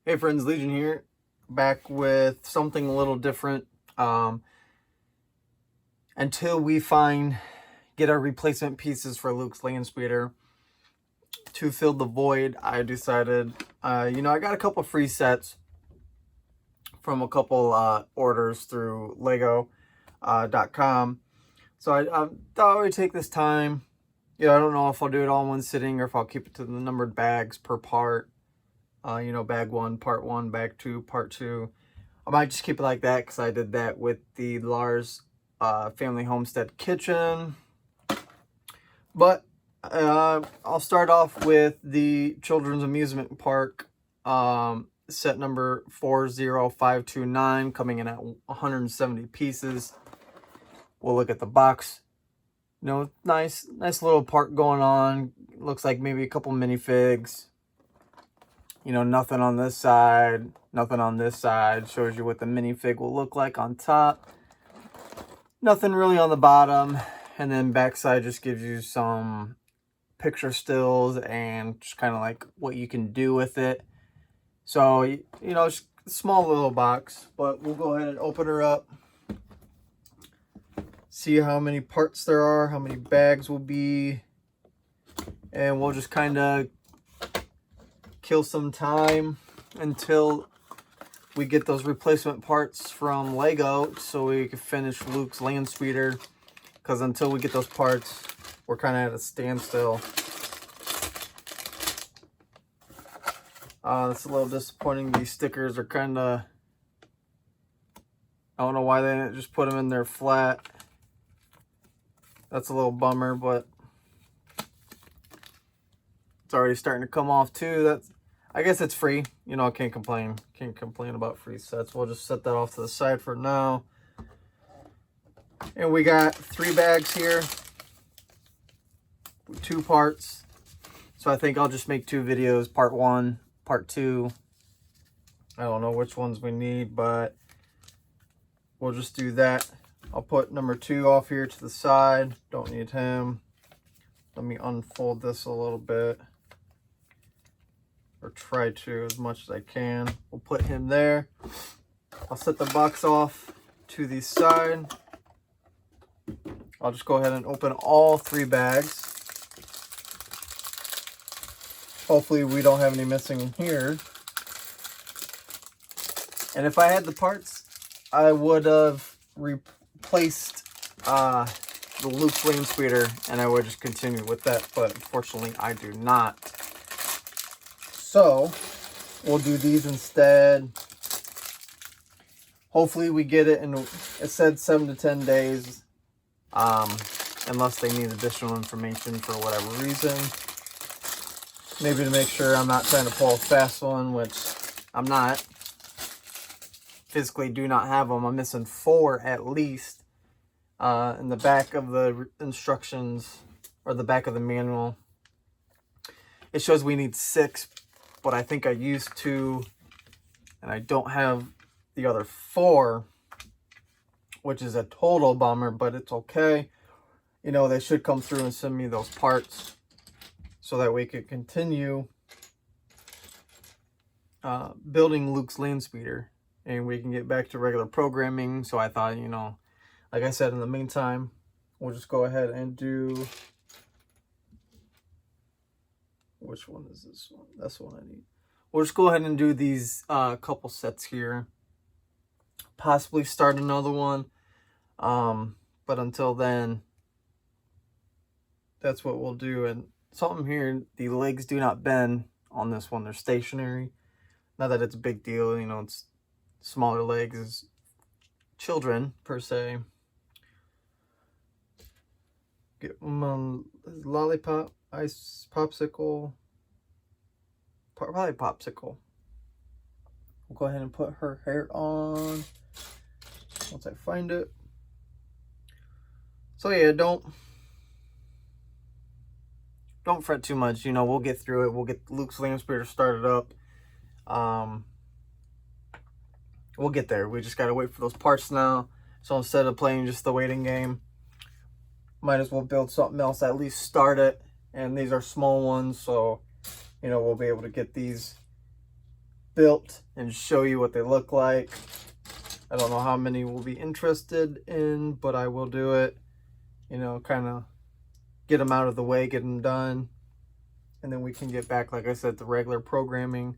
Hey friends, Legion here, back with something a little different. Until we get our replacement pieces for Luke's land speeder to fill the void, I decided, I got a couple free sets from a couple orders through lego.com. So I thought I would take this time. I don't know if I'll do it all in one sitting or if I'll keep it to the numbered bags per part. Bag 1, part 1, bag 2, part 2. I might just keep it like that because I did that with the Lars Family Homestead Kitchen. But I'll start off with the Children's Amusement Park set number 40529, coming in at 170 pieces. We'll look at the box. Nice little park going on. Looks like maybe a couple minifigs. Nothing on this side, nothing on this side. Shows you what the minifig will look like on top. Nothing really on the bottom. And then backside just gives you some picture stills and just kind of like what you can do with it. So, it's a small little box, but we'll go ahead and open her up. See how many parts there are, how many bags will be. And we'll just kind of kill some time until we get those replacement parts from Lego so we can finish Luke's land speeder, because until we get those parts we're kind of at a standstill. It's a little disappointing. These stickers are kind of, I don't know why they didn't just put them in there flat. That's a little bummer, but it's already starting to come off too. I guess it's free. I can't complain. Can't complain about free sets. We'll just set that off to the side for now. And we got 3 bags here. 2 parts. So I think I'll just make 2 videos. Part 1, part 2. I don't know which ones we need, but we'll just do that. I'll put number 2 off here to the side. Don't need him. Let me unfold this a little bit. Or try to as much as I can. We'll put him there. I'll set the box off to the side. I'll just go ahead and open all 3 bags. Hopefully we don't have any missing in here. And if I had the parts, I would have replaced the Luke's land speeder and I would just continue with that, but unfortunately I do not. So we'll do these instead. Hopefully we get it in, it said 7 to 10 days, unless they need additional information for whatever reason. Maybe to make sure I'm not trying to pull a fast one, which I'm not. Physically do not have them. I'm missing 4 at least in the back of the instructions, or the back of the manual. It shows we need 6, but I think I used 2 and I don't have the other 4, which is a total bummer, but it's okay. They should come through and send me those parts so that we could continue building Luke's land speeder and we can get back to regular programming. So I thought, like I said, in the meantime, we'll just go ahead and do, which one is this one? That's the one I need. We'll just go ahead and do these couple sets here. Possibly start another one. But until then, that's what we'll do. And something here, the legs do not bend on this one. They're stationary. Not that it's a big deal. It's smaller legs as children, per se. Get them on lollipop, ice, popsicle. Probably popsicle. We'll go ahead and put her hair on once I find it. So yeah, don't fret too much. We'll get through it. We'll get Luke's land speeder started up. We'll get there. We just gotta wait for those parts now. So instead of playing just the waiting game, might as well build something else, at least start it. And these are small ones, so we'll be able to get these built and show you what they look like. I don't know how many will be interested in, but I will do it. You know, kind of get them out of the way, get them done. And then we can get back, like I said, to regular programming.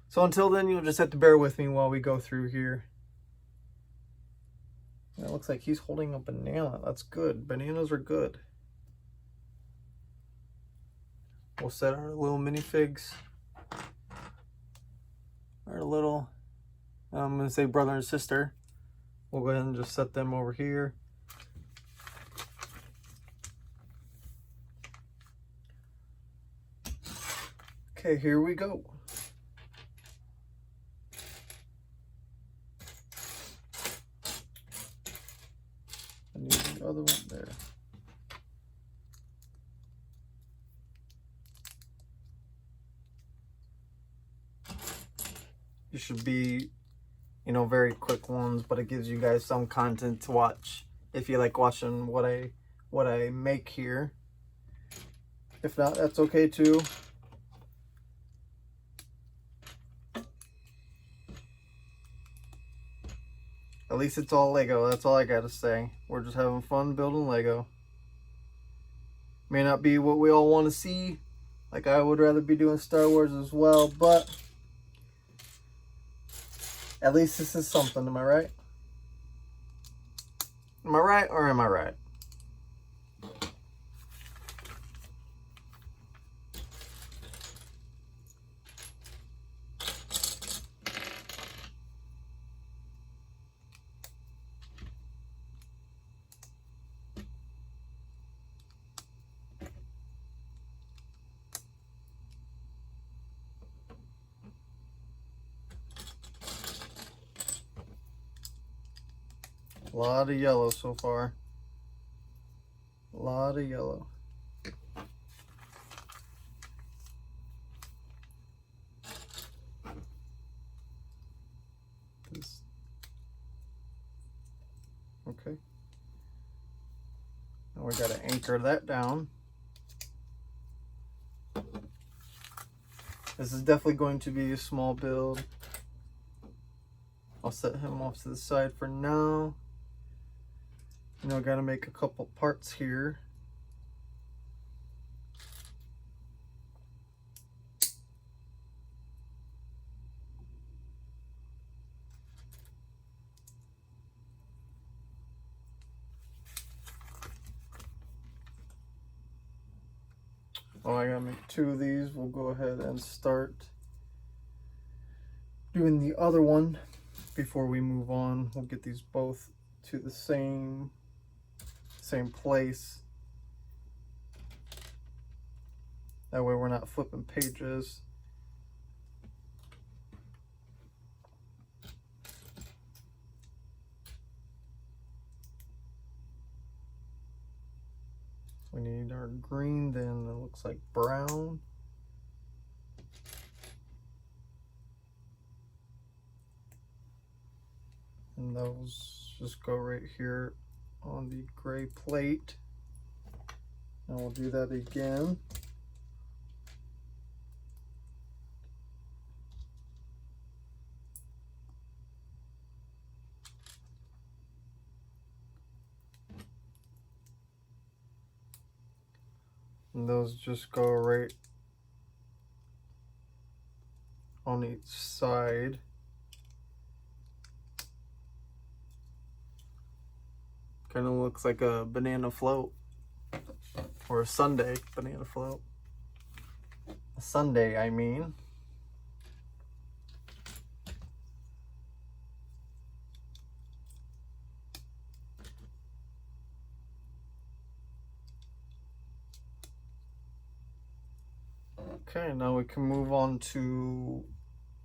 So until then, you'll just have to bear with me while we go through here. It looks like he's holding a banana. That's good. Bananas are good. We'll set our little minifigs. Our little, I'm going to say brother and sister. We'll go ahead and just set them over here. Okay, here we go. I need the other one there. It should be, you know, very quick ones, but it gives you guys some content to watch if you like watching what I make here. If not, that's okay too. At least it's all Lego. That's all I gotta say. We're just having fun building Lego. May not be what we all want to see. Like, I would rather be doing Star Wars as well, but at least this is something. Am I right? Am I right or am I right? A lot of yellow so far. A lot of yellow. Okay. Now we gotta anchor that down. This is definitely going to be a small build. I'll set him off to the side for now. You know, I gotta make a couple parts here. Oh, I gotta make two of these. We'll go ahead and start doing the other one before we move on. We'll get these both to the same place. That way we're not flipping pages. We need our green, then it looks like brown. And those just go right here on the gray plate. And we'll do that again. And those just go right on each side. Kind of looks like a banana float, or a sundae banana float. A sundae, I mean. Okay, now we can move on to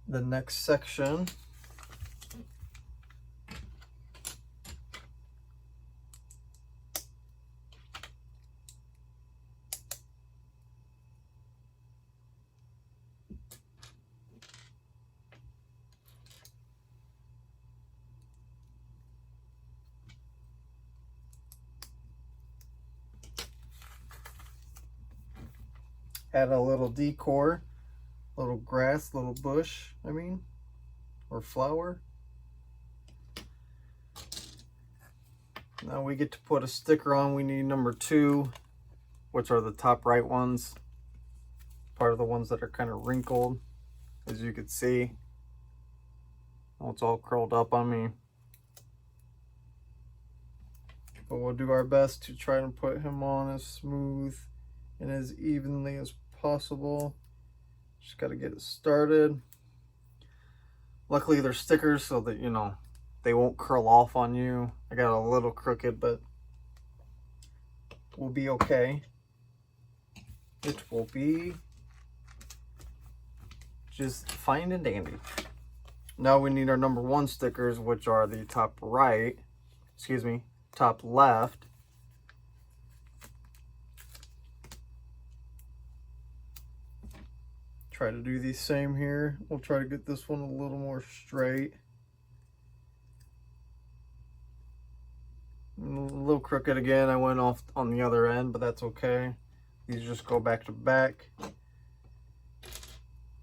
the next section. Add a little decor. little grass, little bush, I mean, or flower. Now we get to put a sticker on. We need number 2, which are the top right ones. Part of the ones that are kind of wrinkled, as you can see. Oh, it's all curled up on me. But we'll do our best to try and put him on as smooth and as evenly as possible. Just got to get it started. Luckily they're stickers so that, you know, they won't curl off on you. I got a little crooked, but we'll be okay. It will be just fine and dandy. Now we need our number 1 stickers, which are the top right, excuse me, top left. Try to do the same here. We'll try to get this one a little more straight. A little crooked again. I went off on the other end, but that's okay. These just go back to back.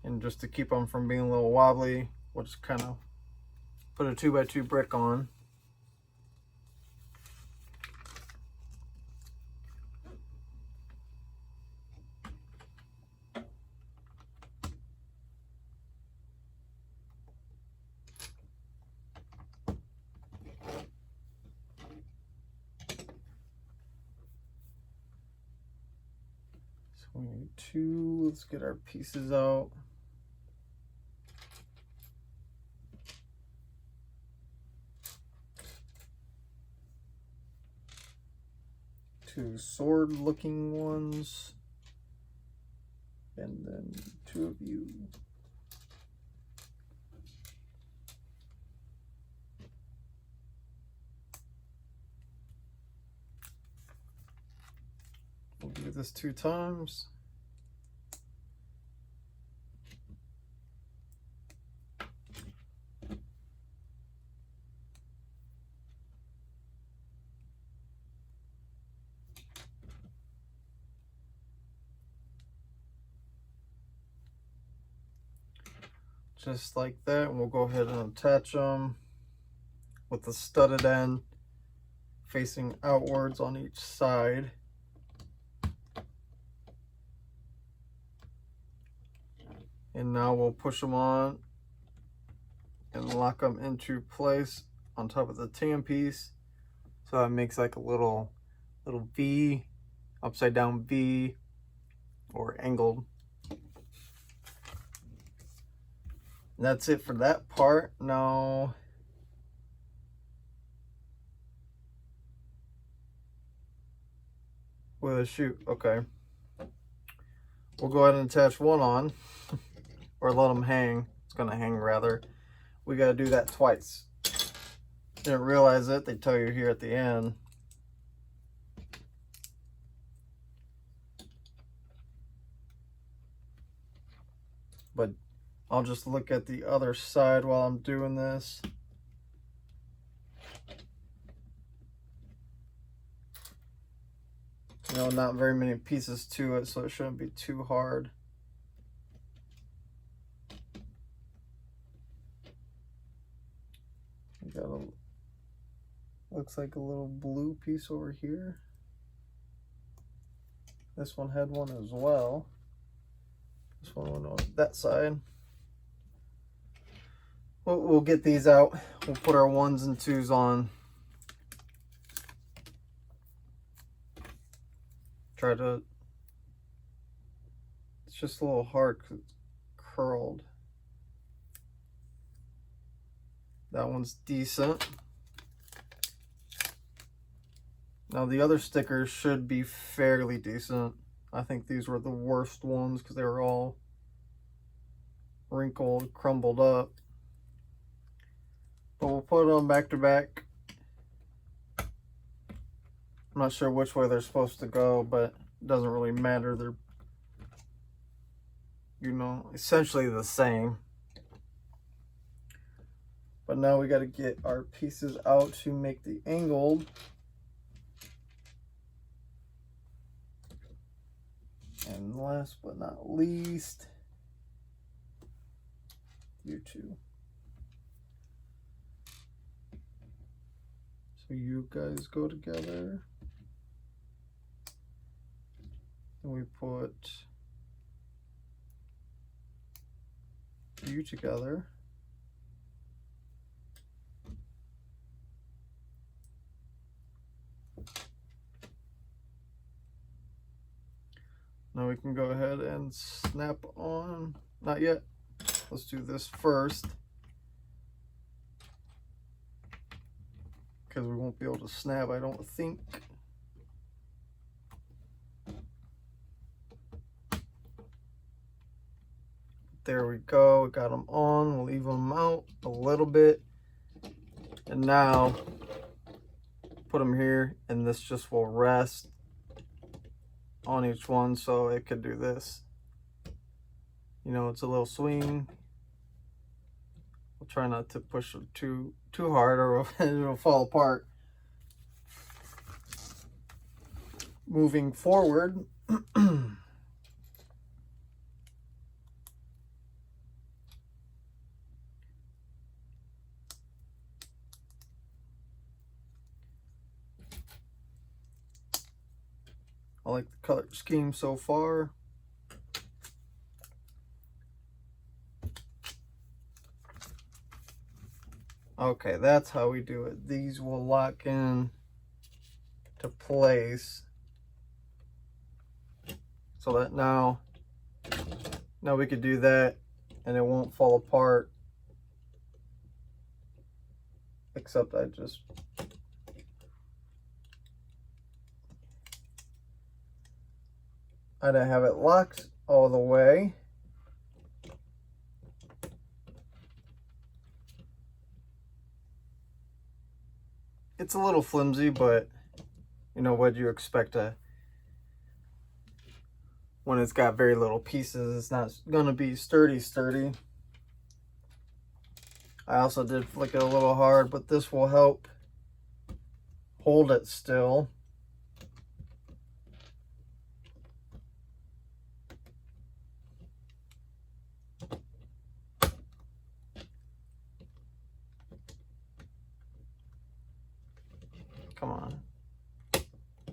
And just to keep them from being a little wobbly, we'll just kind of put a 2x2 brick on. So we need 2. Let's get our pieces out. Two sword-looking ones, and then 2 of you. We'll do this 2 times. Just like that, and we'll go ahead and attach them with the studded end facing outwards on each side. And now we'll push them on and lock them into place on top of the tan piece. So it makes like a little V, upside down V, or angled. And that's it for that part. Now with a shoot, okay. We'll go ahead and attach one on, or let them hang. It's gonna hang rather. We gotta do that twice. Didn't realize it, they tell you here at the end. But I'll just look at the other side while I'm doing this. You know, not very many pieces to it, so it shouldn't be too hard. We got a, looks like a little blue piece over here. This one had one as well. This one went on that side. We'll get these out. We'll put our 1s and 2s on. Try to, it's just a little hard because it's curled. That one's decent. Now the other stickers should be fairly decent. I think these were the worst ones because they were all wrinkled, crumbled up. But we'll put them back to back. I'm not sure which way they're supposed to go, but it doesn't really matter. They're, you know, essentially the same. But now we got to get our pieces out to make the angled. And last but not least, you two. So you guys go together. And we put you together. Now we can go ahead and snap on. Not yet. Let's do this first, because we won't be able to snap, I don't think. There we go. Got them on. We'll leave them out a little bit. And now put them here, and this just will rest on each one, so it could do this. You know, it's a little swing. We'll try not to push it too hard, or it'll fall apart. Moving forward, I like the color scheme so far. Okay, that's how we do it. These will lock in to place, so that now we could do that and it won't fall apart, except I don't have it locked all the way. It's a little flimsy, but you know what you expect when it's got very little pieces. It's not gonna be sturdy. I also did flick it a little hard, but this will help hold it still. Come on.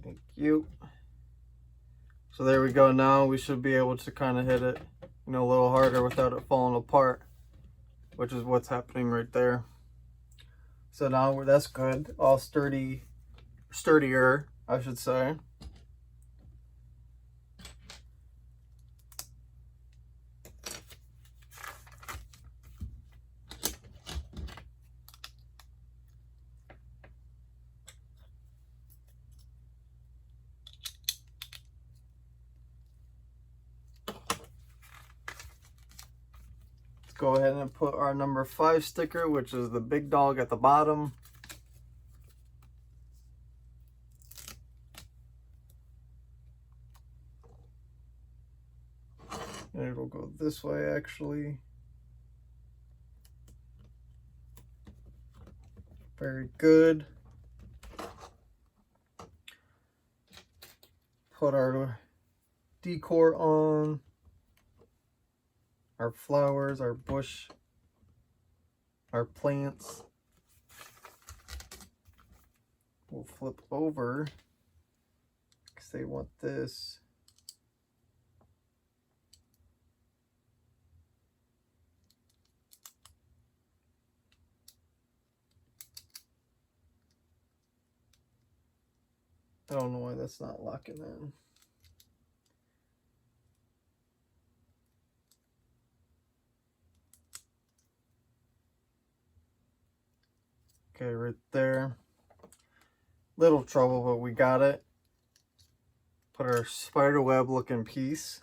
Thank you. So there we go. Now we should be able to kind of hit it, you know, a little harder without it falling apart, which is what's happening right there. So now that's good. All sturdier, I should say. Go ahead and put our number 5 sticker, which is the big dog, at the bottom. And it'll go this way, actually. Very good. Put our decor on. Our flowers, our bush, our plants. We'll flip over because they want this. I don't know why that's not locking in. Okay, right there. Little trouble, but we got it. Put our spider web looking piece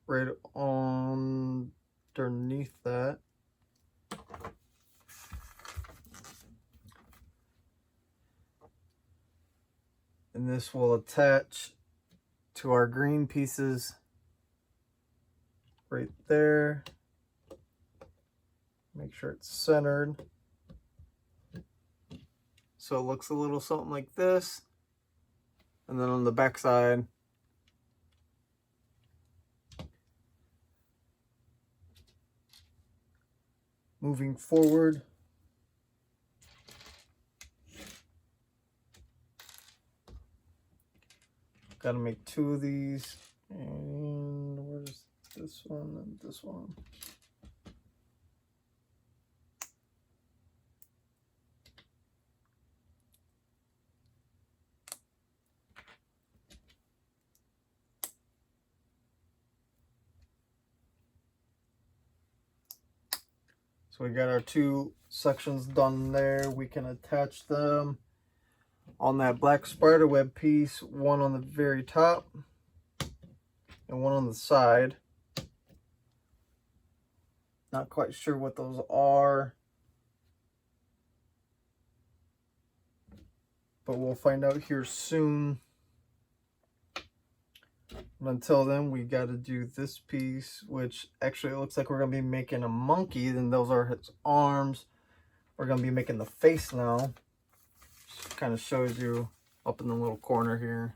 right on underneath that. And this will attach to our green pieces right there. Make sure it's centered. So it looks a little something like this. And then on the back side, moving forward. Got to make 2 of these. And where's this one and this one? So we got our 2 sections done there. We can attach them on that black spider web piece, one on the very top and one on the side. Not quite sure what those are, but we'll find out here soon. But until then, we got to do this piece, which actually it looks like we're going to be making a monkey. Then those are his arms. We're going to be making the face now. Just kind of shows you up in the little corner here.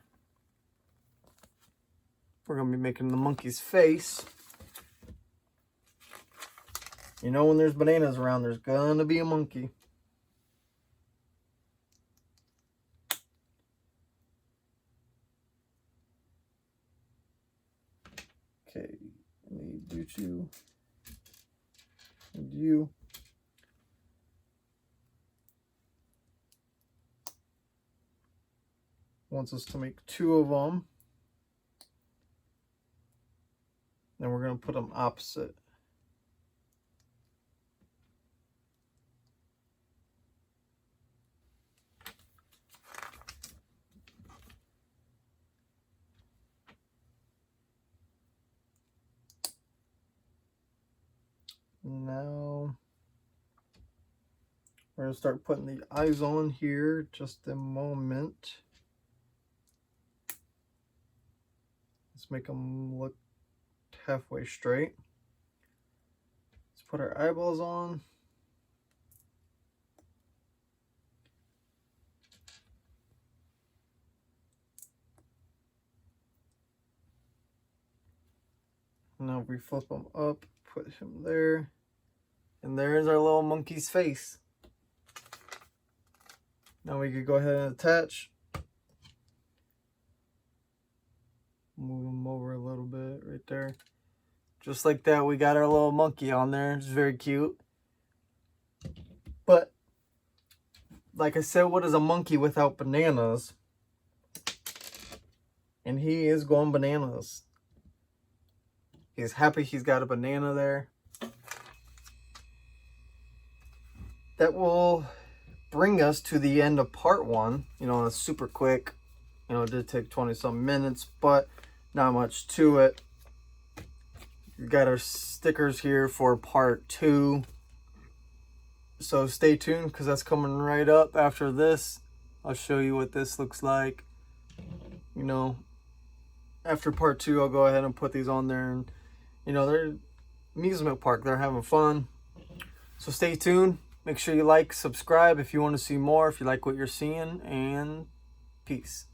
We're going to be making the monkey's face. You know, when there's bananas around, there's going to be a monkey. Okay, I need you two and you. Wants us to make 2 of them. Then we're going to put them opposite. Now we're going to start putting the eyes on here just a moment. Let's make them look halfway straight. Let's put our eyeballs on. Now if we flip them up, put him there. And there's our little monkey's face. Now we could go ahead and attach. Move them over a little bit right there. Just like that, we got our little monkey on there. It's very cute. But, like I said, what is a monkey without bananas? And he is going bananas. He's happy he's got a banana there. That will bring us to the end of part 1. You know, it's super quick. You know, it did take 20-some minutes, but not much to it. We got our stickers here for part 2. So stay tuned, because that's coming right up after this. I'll show you what this looks like. You know, after part 2, I'll go ahead and put these on there. And, you know, they're amusement park. They're having fun. So stay tuned. Make sure you like, subscribe if you want to see more, if you like what you're seeing, and peace.